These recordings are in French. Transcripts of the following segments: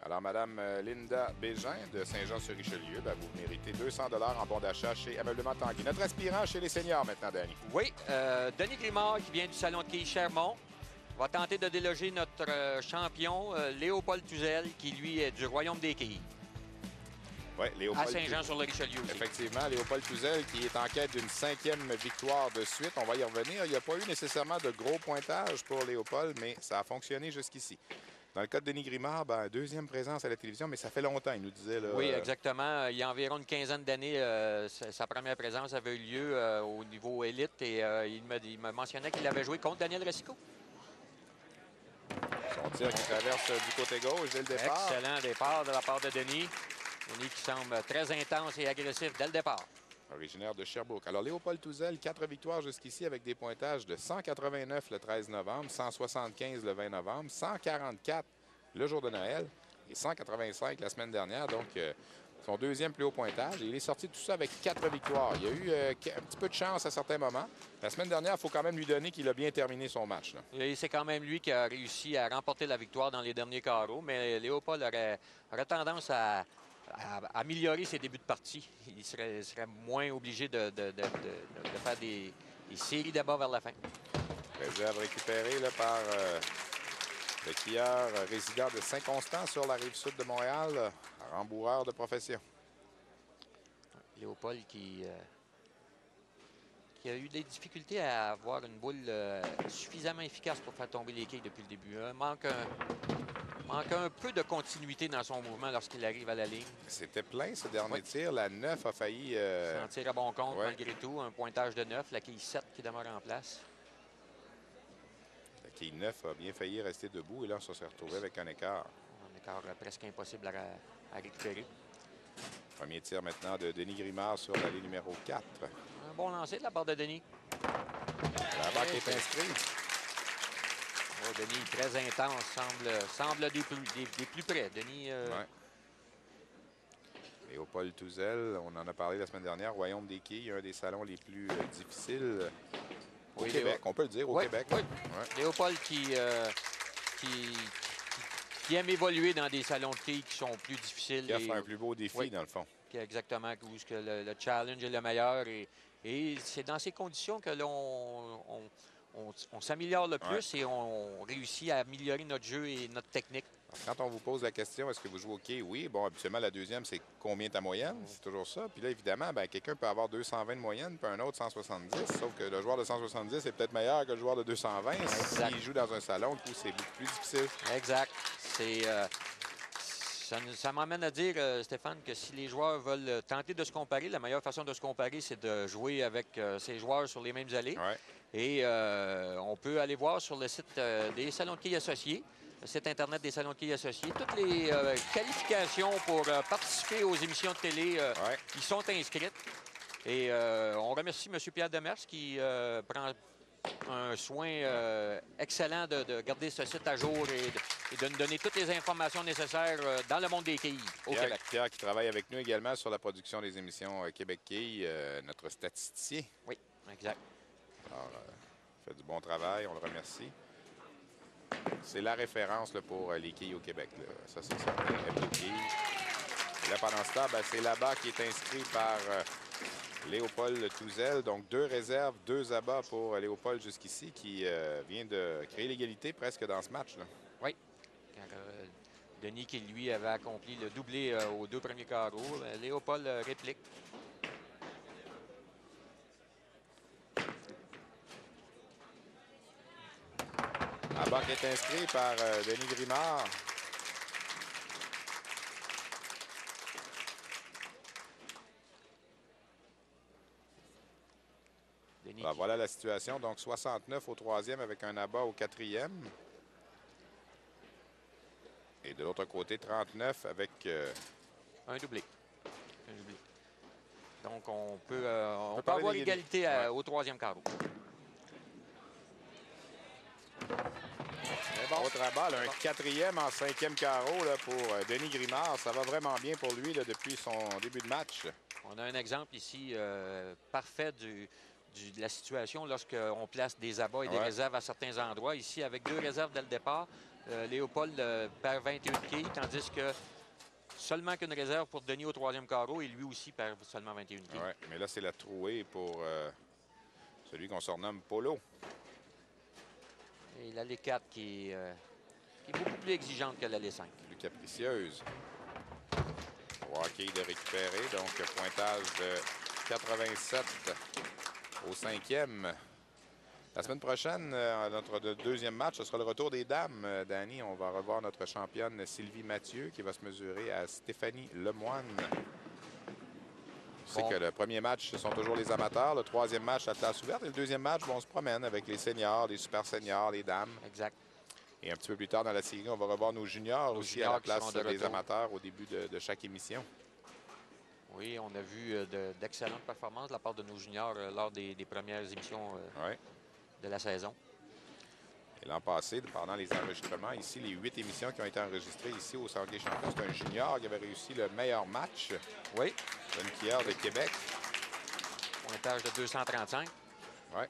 Alors, Madame Linda Bégin de Saint-Jean-sur-Richelieu, ben, vous méritez 200 $ en bon d'achat chez Ameublement Tanguy. Notre aspirant chez les seniors maintenant, Danny. Oui, Denis Grimard qui vient du Salon de quilles Chermont va tenter de déloger notre champion Léopold Tuzel qui, lui, est du Royaume des quilles. Oui, Léopold. À Saint-Jean-sur-le-Richelieu aussi. Effectivement, Léopold Tuzel qui est en quête d'une 5e victoire de suite. On va y revenir. Il n'y a pas eu nécessairement de gros pointages pour Léopold, mais ça a fonctionné jusqu'ici. Dans le cas de Denis Grimard, ben, 2e présence à la télévision, mais ça fait longtemps, il nous disait. Là, oui, exactement. Il y a environ une quinzaine d'années, sa première présence avait eu lieu au niveau élite et il me mentionnait qu'il avait joué contre Daniel Racicot. Son tir qui traverse du côté gauche dès le départ. Excellent départ de la part de Denis. Denis qui semble très intense et agressif dès le départ. Originaire de Sherbrooke. Alors, Léopold Tuzel, 4 victoires jusqu'ici avec des pointages de 189 le 13 novembre, 175 le 20 novembre, 144 le jour de Noël et 185 la semaine dernière. Donc, son 2e plus haut pointage. Et il est sorti de tout ça avec 4 victoires. Il y a eu un petit peu de chance à certains moments. La semaine dernière, il faut quand même lui donner qu'il a bien terminé son match. C'est quand même lui qui a réussi à remporter la victoire dans les derniers carreaux. Mais Léopold aurait tendance à améliorer ses débuts de partie. Il serait moins obligé de faire des séries d'abord vers la fin. Réserve récupérée là, par le skieur résident de Saint-Constant sur la rive sud de Montréal, rembourreur de profession. Léopold qui a eu des difficultés à avoir une boule suffisamment efficace pour faire tomber les quilles depuis le début. Manque un peu de continuité dans son mouvement lorsqu'il arrive à la ligne. C'était plein ce dernier tir. La 9 a failli... s'en tirer à bon compte malgré tout. Un pointage de 9. La quille 7 qui demeure en place. La quille 9 a bien failli rester debout et là, on s'est retrouvé avec un écart. Un écart presque impossible à récupérer. Premier tir maintenant de Denis Grimard sur l'allée numéro 4. Un bon lancer de la part de Denis. La balle est inscrite. Oh, Denis, très intense, semble des plus près. Denis. Ouais. Léopold Tuzel, on en a parlé la semaine dernière, Royaume des quilles, un des salons les plus difficiles au Québec. On peut le dire, au Québec. Oui. Ouais. Léopold qui aime évoluer dans des salons de quilles qui sont plus difficiles. Qui offre un plus beau défi, dans le fond. Exactement, où le challenge est le meilleur. Et c'est dans ces conditions que l'on s'améliore le plus et on réussit à améliorer notre jeu et notre technique. Alors, quand on vous pose la question, est-ce que vous jouez au quai? Oui. Bon, habituellement, la deuxième, c'est combien ta moyenne? C'est toujours ça. Puis là, évidemment, ben, quelqu'un peut avoir 220 de moyenne, puis un autre 170. Sauf que le joueur de 170 est peut-être meilleur que le joueur de 220. S'il joue dans un salon, du coup, c'est beaucoup plus difficile. Exact. Ça m'amène à dire, Stéphane, que si les joueurs veulent tenter de se comparer, la meilleure façon de se comparer, c'est de jouer avec ces joueurs sur les mêmes allées. Ouais. Et on peut aller voir sur le site des Salons de quilles associés, le site Internet des Salons de quilles associés, toutes les qualifications pour participer aux émissions de télé qui sont inscrites. Et on remercie M. Pierre Demers qui prend un soin excellent de garder ce site à jour et de nous donner toutes les informations nécessaires dans le monde des quilles au Québec. Pierre qui travaille avec nous également sur la production des émissions Québec Quilles, notre statisticien. Oui, exact. Alors, fait du bon travail, on le remercie. C'est la référence là, pour les quilles au Québec. Là. Ça, c'est certain. Et là, pendant ce temps, ben, c'est là-bas qui est inscrit par Léopold Tuzel. Donc, 2 réserves, 2 abats pour Léopold jusqu'ici, qui vient de créer l'égalité presque dans ce match. Là. Oui. Denis, qui lui avait accompli le doublé aux 2 premiers carreaux. Léopold réplique. Abat qui est inscrit par Denis Grimard. Alors, voilà la situation. Donc, 69 au 3e avec un abat au 4e. Et de l'autre côté, 39 avec... Un doublé. Donc, on peut avoir l'égalité au 3e carreau. Bon. Autre abat, là, un 4e en 5e carreau là, pour Denis Grimard. Ça va vraiment bien pour lui là, depuis son début de match. On a un exemple ici parfait de la situation lorsqu'on place des abats et des réserves à certains endroits. Ici, avec 2 réserves dès le départ, Léopold perd 21 quilles, tandis que seulement qu'une réserve pour Denis au 3e carreau et lui aussi perd seulement 21 quilles. Oui, mais là, c'est la trouée pour celui qu'on surnomme Polo. Et l'allée 4 qui est beaucoup plus exigeante que l'allée 5. Plus capricieuse. 3 quilles de récupérer, donc pointage de 87 au 5e. La semaine prochaine, notre deuxième match, ce sera le retour des dames. Danny, on va revoir notre championne Sylvie Mathieu qui va se mesurer à Stéphanie Lemoine. C'est que le premier match, ce sont toujours les amateurs. Le troisième match, la classe ouverte. Et le deuxième match, on se promène avec les seniors, les super seniors, les dames. Exact. Et un petit peu plus tard dans la série, on va revoir nos juniors aussi à la place des amateurs au début de chaque émission. Oui, on a vu d'excellentes performances de la part de nos juniors lors des premières émissions de la saison. Et l'an passé, pendant les enregistrements, ici, les 8 émissions qui ont été enregistrées ici au Centre des champions, c'est un junior qui avait réussi le meilleur match. Oui. Une Kier de Québec. Pointage de 235. Oui.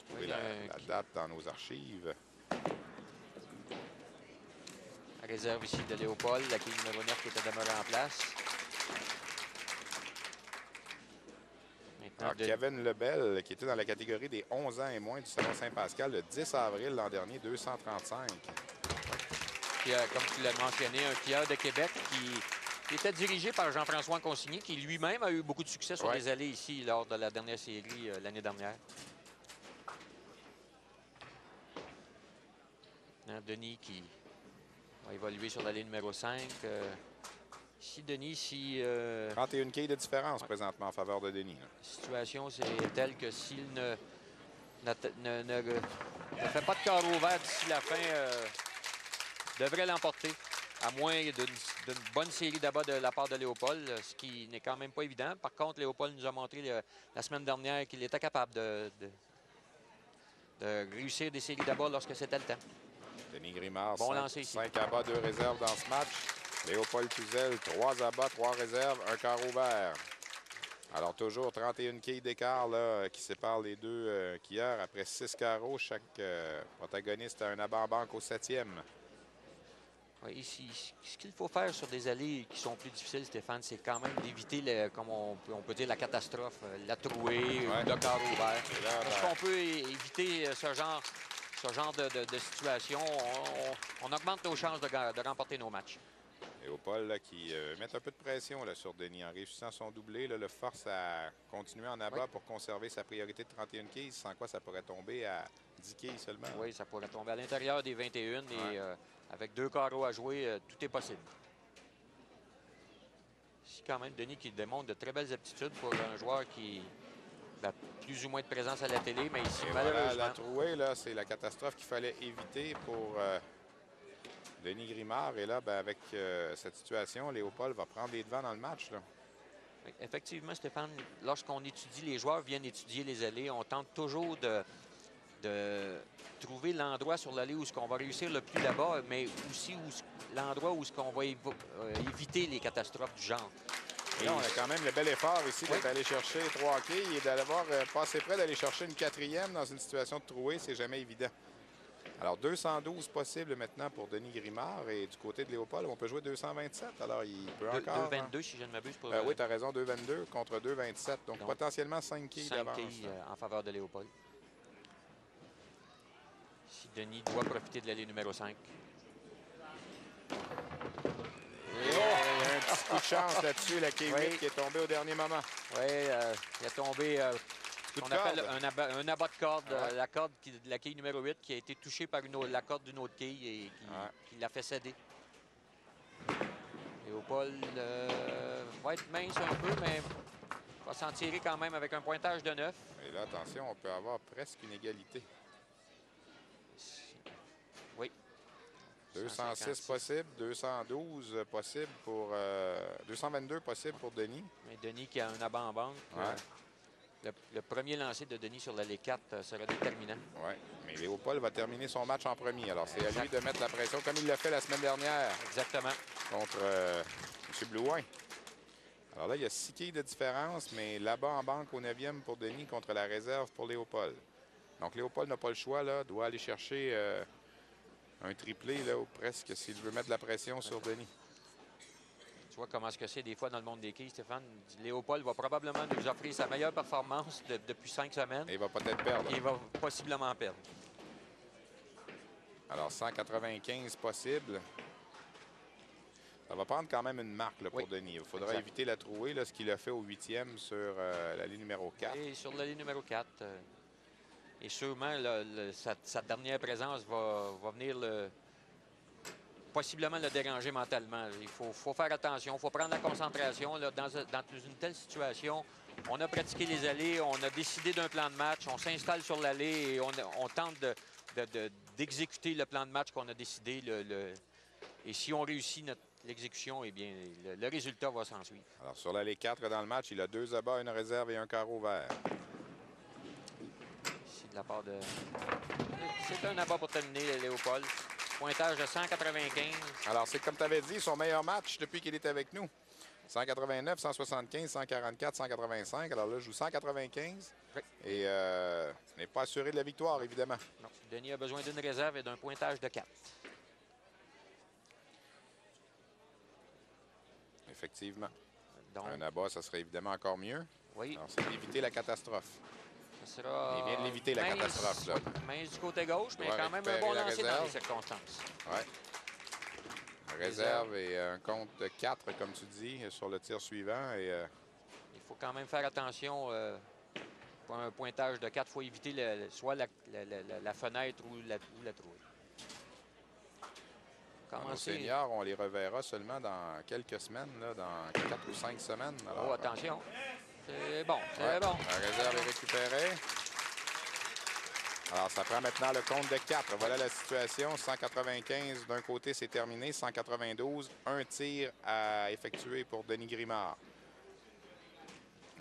Trouver la date dans nos archives. La réserve ici de Léopold, la quille numéro 9 qui était demeurée en place. Alors, Kevin Lebel, qui était dans la catégorie des 11 ans et moins du Salon Saint-Pascal le 10 avril l'an dernier, 235. Puis, comme tu l'as mentionné, un skieur de Québec qui était dirigé par Jean-François Consigny, qui lui-même a eu beaucoup de succès sur les allées ici lors de la dernière série l'année dernière. Denis qui va évoluer sur l'allée numéro 5. Ici, Denis, si... 31 quilles de différence présentement en faveur de Denis. Là. La situation, c'est telle que s'il ne fait pas de carreau vert d'ici la fin, devrait l'emporter. À moins d'une bonne série d'abat de la part de Léopold, ce qui n'est quand même pas évident. Par contre, Léopold nous a montré la semaine dernière qu'il était capable de réussir des séries d'abats lorsque c'était le temps. Denis Grimard, bon lancer ici. 5 abats, 2 réserves dans ce match. Léopold Tuzel, 3 abats, 3 réserves, 1 carreau vert. Alors, toujours 31 quilles d'écart qui séparent les deux quilleurs. Après 6 carreaux, chaque protagoniste a un abat en banque au 7e. Oui, ici, ce qu'il faut faire sur des allées qui sont plus difficiles, Stéphane, c'est quand même d'éviter, comme on peut dire, la catastrophe, la trouée, le carreau vert. Est-ce qu'on peut éviter ce genre de situation? On augmente nos chances de remporter nos matchs. Léopold là, qui met un peu de pression là, sur Denis. En réussissant son doublé, là, le force à continuer en abat pour conserver sa priorité de 31 quilles, sans quoi ça pourrait tomber à 10 quilles seulement. Oui, ça pourrait tomber à l'intérieur des 21 et avec 2 carreaux à jouer, tout est possible. Ici, quand même, Denis qui démontre de très belles aptitudes pour un joueur qui a plus ou moins de présence à la télé, mais ici, malheureusement... Voilà, la trouée, c'est la catastrophe qu'il fallait éviter pour... Denis Grimard. Et là, avec cette situation, Léopold va prendre les devants dans le match. Là. Effectivement, Stéphane, lorsqu'on étudie, les joueurs viennent étudier les allées, on tente toujours de trouver l'endroit sur l'allée où on va réussir le plus là-bas, mais aussi l'endroit où on va éviter les catastrophes du genre. Et là, on a quand même le bel effort ici d'aller chercher 3 quilles et d'avoir passé près d'aller chercher une 4e dans une situation de trouée. C'est jamais évident. Alors, 212 possible maintenant pour Denis Grimard. Et du côté de Léopold, on peut jouer 227. Alors, il peut encore... 2,22 si je ne m'abuse. Oui, tu as raison, 2,22 contre 2,27. Donc, potentiellement 5 quilles d'avance. 5 quilles en faveur de Léopold. Si Denis doit profiter de l'allée numéro 5. Il y a un petit coup de chance là-dessus, la K8 qui est tombée au dernier moment. Oui, il a tombé... on appelle un abat de corde, la corde de la quille numéro 8 qui a été touchée par la corde d'une autre quille et qui l'a fait céder. Léopold va être mince un peu, mais va s'en tirer quand même avec un pointage de 9. Et là, attention, on peut avoir presque une égalité. Oui. 206 possible, 212 possible pour... 222 possible pour Denis. Mais Denis qui a un abat en banque. Le premier lancer de Denis sur l'allée 4 sera déterminant. Oui, mais Léopold va terminer son match en premier. Alors, c'est à lui de mettre la pression comme il l'a fait la semaine dernière. Exactement. Contre M. Blouin. Alors là, il y a 6 quilles de différence, mais là-bas en banque au 9e pour Denis contre la réserve pour Léopold. Donc, Léopold n'a pas le choix, là. Doit aller chercher un triplé, là, ou presque, s'il veut mettre de la pression sur Denis. Tu vois comment c'est des fois dans le monde des quilles, Stéphane. Léopold va probablement nous offrir sa meilleure performance depuis 5 semaines. Et il va peut-être perdre. Et il va possiblement perdre. Alors, 195 possible. Ça va prendre quand même une marque là, pour Denis. Il faudra éviter la trouée, là, ce qu'il a fait au 8e sur la ligne numéro 4. Et sur la ligne numéro 4. Et sûrement, sa dernière présence va venir possiblement le déranger mentalement. Il faut faire attention, il faut prendre la concentration. Là, dans une telle situation, on a pratiqué les allées, on a décidé d'un plan de match, on s'installe sur l'allée et on tente d'exécuter le plan de match qu'on a décidé. Et si on réussit l'exécution, eh bien, le résultat va s'en suivre. Alors, sur l'allée 4 dans le match, il a 2 abats, une réserve et un carreau vert. Ici, de la part de... C'est un abat pour terminer, Léopold. Pointage de 195. Alors, c'est comme tu avais dit, son meilleur match depuis qu'il est avec nous. 189, 175, 144, 185. Alors là, je joue 195. Oui. Et n'est pas assuré de la victoire, évidemment. Non. Denis a besoin d'une réserve et d'un pointage de 4. Effectivement. Donc, un abat, ça serait évidemment encore mieux. Oui. Alors, c'est d'éviter la catastrophe. Ça sera... Il vient de l'éviter, la catastrophe. Là. Mince du côté gauche, mais quand même un bon lancer dans les circonstances. Oui. Réserve et un compte de 4, comme tu dis, sur le tir suivant. Et, il faut quand même faire attention. Pour un pointage de 4, il faut éviter soit la fenêtre ou la trouée. Nos seniors, on les reverra seulement dans quelques semaines, là, dans 4 ou 5 semaines. Alors, oh, attention. C'est bon, c'est bon. La réserve est récupérée. Alors, ça prend maintenant le compte de 4. Voilà la situation. 195 d'un côté, c'est terminé. 192, un tir à effectuer pour Denis Grimard.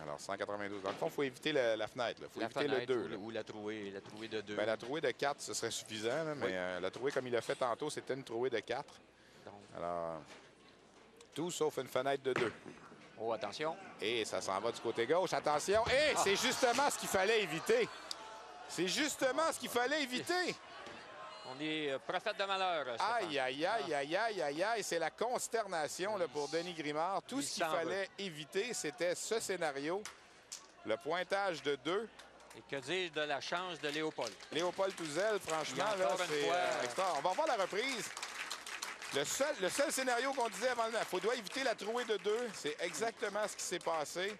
Alors, 192. Dans le fond, il faut éviter la fenêtre. Il faut éviter le 2. Ou la trouée de 2. Bien, la trouée de 4, ce serait suffisant. Là, mais la trouée, comme il l'a fait tantôt, c'était une trouée de 4. Donc. Alors, tout sauf une fenêtre de 2. Oh, attention. Et ça s'en va du côté gauche. Attention. Et c'est justement ce qu'il fallait éviter. C'est justement ce qu'il fallait éviter. On est prophète de malheur. Aïe, aïe, aïe, aïe, aïe, aïe, aïe. C'est la consternation là, pour Denis Grimard. Tout ce qu'il fallait éviter, c'était ce scénario. Le pointage de 2. Et que dire de la chance de Léopold? Léopold Touzel, franchement, là, c'est extra. On va revoir la reprise. Le seul scénario qu'on disait avant le match, il doit éviter la trouée de 2. C'est exactement ce qui s'est passé.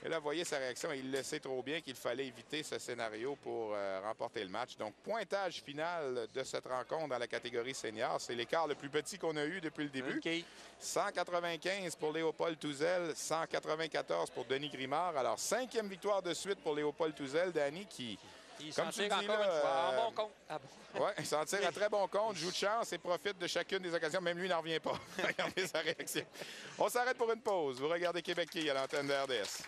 Et là, vous voyez sa réaction. Il le sait trop bien qu'il fallait éviter ce scénario pour remporter le match. Donc, pointage final de cette rencontre dans la catégorie senior. C'est l'écart le plus petit qu'on a eu depuis le début. Okay. 195 pour Léopold Touzel, 194 pour Denis Grimard. Alors, 5e victoire de suite pour Léopold Touzel. Danny qui... Il s'en tire encore une fois. En bon compte. Ah bon. Oui, il s'en tire à très bon compte, joue de chance et profite de chacune des occasions. Même lui n'en revient pas. Regardez sa réaction. On s'arrête pour une pause. Vous regardez Québec Quilles à l'antenne de RDS.